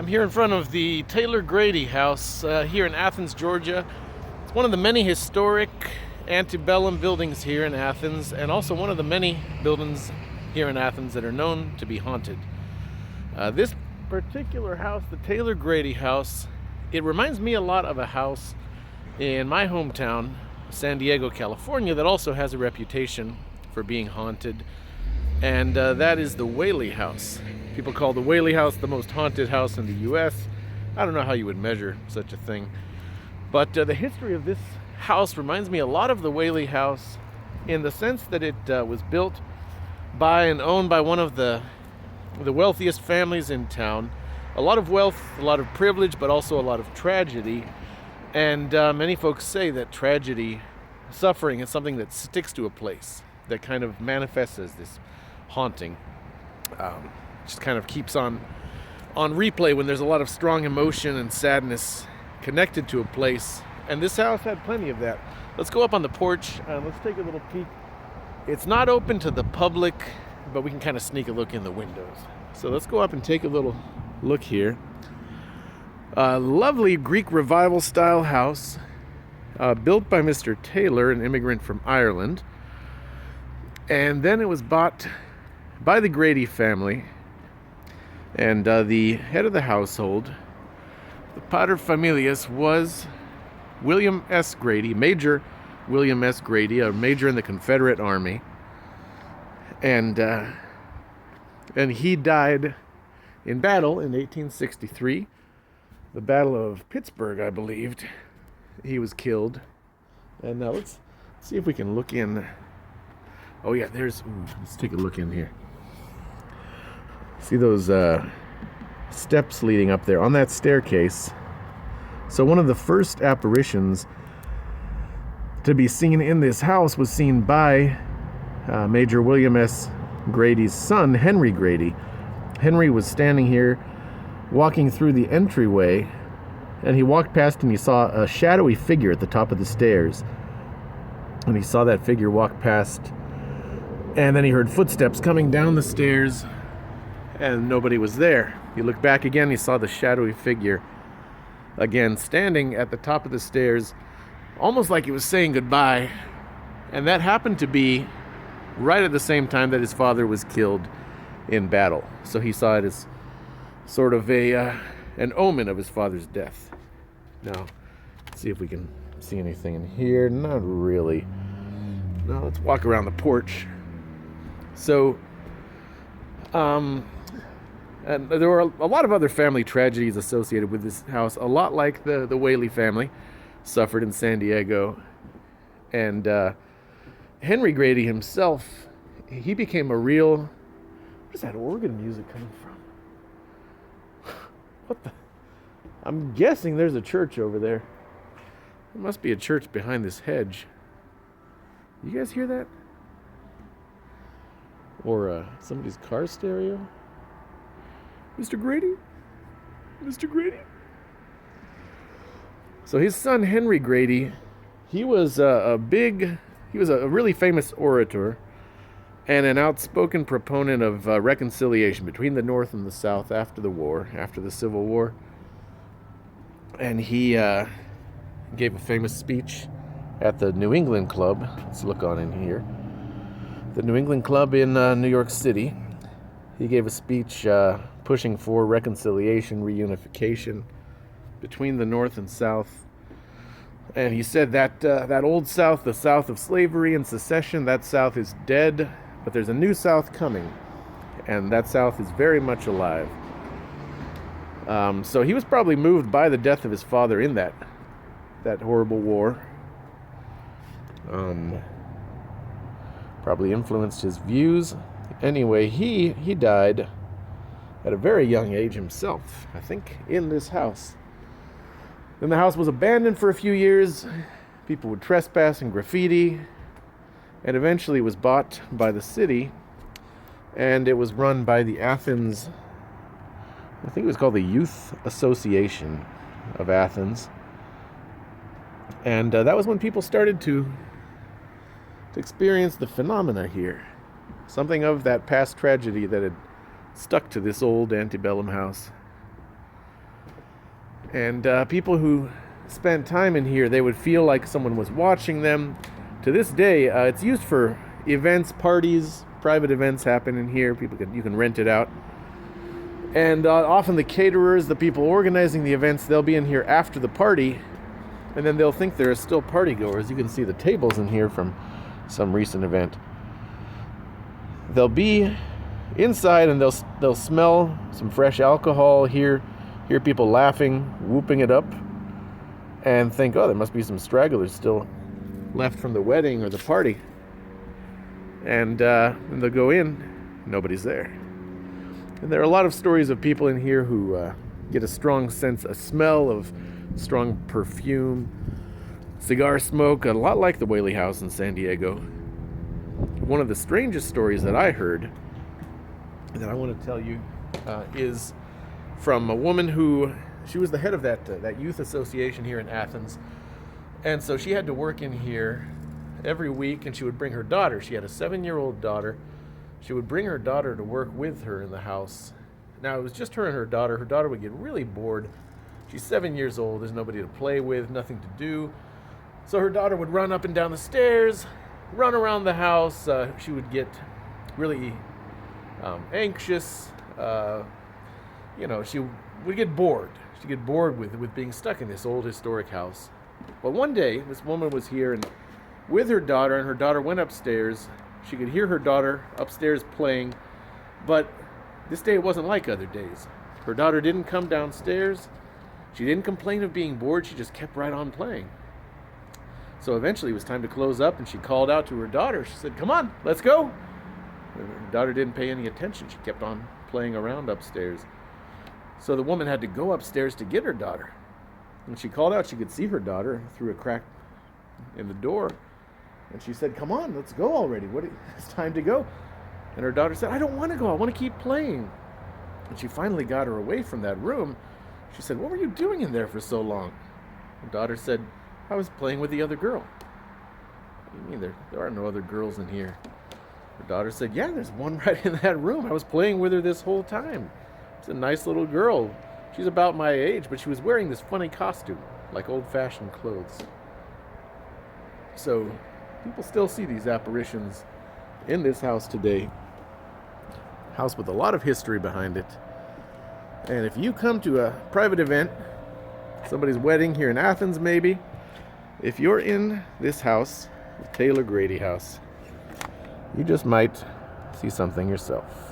I'm here in front of the Taylor-Grady house here in Athens, Georgia. It's one of the many historic antebellum buildings here in Athens, and also one of the many buildings here in Athens that are known to be haunted. This particular house, the Taylor-Grady house, it reminds me a lot of a house in my hometown, San Diego, California, that also has a reputation for being haunted, and that is the Whaley House. People call the Whaley House the most haunted house in the U.S. I don't know how you would measure such a thing, but the history of this house reminds me a lot of the Whaley House in the sense that it was built by and owned by one of the wealthiest families in town. A lot of wealth, a lot of privilege, but also a lot of tragedy. And many folks say that tragedy, suffering, is something that sticks to a place, that kind of manifests as this haunting. Just kind of keeps on replay when there's a lot of strong emotion and sadness connected to a place. And this house had plenty of that. Let's go up on the porch and let's take a little peek. It's not open to the public, but we can kind of sneak a look in the windows. So let's go up and take a little look here. Lovely Greek Revival style house, built by Mr. Taylor, an immigrant from Ireland. And then it was bought by the Grady family. And the head of the household, the paterfamilias, was William S. Grady, Major William S. Grady, a major in the Confederate Army. And he died in battle in 1863. The Battle of Pittsburgh, I believed. He was killed. And now let's see if we can look in. Oh yeah, let's take a look in here. See those steps leading up there on that staircase. So one of the first apparitions to be seen in this house was seen by Major William S. Grady's son, Henry Grady. Henry was standing here walking through the entryway, and he walked past and he saw a shadowy figure at the top of the stairs. And he saw that figure walk past, and then he heard footsteps coming down the stairs, and nobody was there. He looked back again, he saw the shadowy figure again standing at the top of the stairs, almost like he was saying goodbye. And that happened to be right at the same time that his father was killed in battle. So he saw it as sort of an omen of his father's death. Now, let's see if we can see anything in here. Not really. Now, let's walk around the porch. So, and there were a lot of other family tragedies associated with this house, a lot like the Whaley family suffered in San Diego. And Henry Grady himself, he became a real... Where's that organ music coming from? What the... I'm guessing there's a church over there. There must be a church behind this hedge. You guys hear that? Or somebody's car stereo? Mr. Grady? Mr. Grady? So his son, Henry Grady, he was a really famous orator and an outspoken proponent of reconciliation between the North and the South after the war, after the Civil War. And he gave a famous speech at the New England Club. Let's look on in here. The New England Club in New York City. He gave a speech pushing for reconciliation, reunification between the North and South. And he said that that old South, the South of slavery and secession, that South is dead, but there's a new South coming, and that South is very much alive. So he was probably moved by the death of his father in that horrible war. Probably influenced his views. Anyway, he died at a very young age himself, I think, in this house. Then the house was abandoned for a few years. People would trespass and graffiti, and eventually was bought by the city, and it was run by the Athens, I think it was called the Youth Association of Athens. And that was when people started to experience the phenomena here. Something of that past tragedy that had stuck to this old antebellum house. And people who spent time in here, they would feel like someone was watching them. To this day, it's used for events, parties, private events happen in here. You can rent it out. And often the caterers, the people organizing the events, they'll be in here after the party, and then they'll think there are still party goers. You can see the tables in here from some recent event. They'll be inside and they'll smell some fresh alcohol, hear people laughing, whooping it up, and think, oh, there must be some stragglers still left from the wedding or the party. And they'll go in, nobody's there. And there are a lot of stories of people in here who get a smell of strong perfume, cigar smoke, a lot like the Whaley House in San Diego. One of the strangest stories that I heard that I want to tell you is from a woman she was the head of that youth association here in Athens. And so she had to work in here every week, and she would bring her daughter. She had a 7-year-old daughter. She would bring her daughter to work with her in the house. Now, it was just her and her daughter. Her daughter would get really bored. She's 7 years old. There's nobody to play with, nothing to do. So her daughter would run up and down the stairs, run around the house. She would get really anxious. She would get bored. She'd get bored with being stuck in this old historic house. But one day, this woman was here and with her daughter, and her daughter went upstairs. She could hear her daughter upstairs playing, but this day it wasn't like other days. Her daughter didn't come downstairs. She didn't complain of being bored. She just kept right on playing. So eventually it was time to close up, and she called out to her daughter. She said, "Come on, let's go." Her daughter didn't pay any attention. She kept on playing around upstairs. So the woman had to go upstairs to get her daughter. When she called out, she could see her daughter through a crack in the door. And she said, "Come on, let's go already. It's time to go." And her daughter said, "I don't want to go. I want to keep playing." And she finally got her away from that room. She said, "What were you doing in there for so long?" Her daughter said, "I was playing with the other girl." "What do you mean there are no other girls in here?" Her daughter said, "Yeah, there's one right in that room. I was playing with her this whole time. It's a nice little girl. She's about my age, but she was wearing this funny costume, like old-fashioned clothes." So people still see these apparitions in this house today. House with a lot of history behind it. And if you come to a private event, somebody's wedding here in Athens maybe, if you're in this house, the Taylor-Grady house, you just might see something yourself.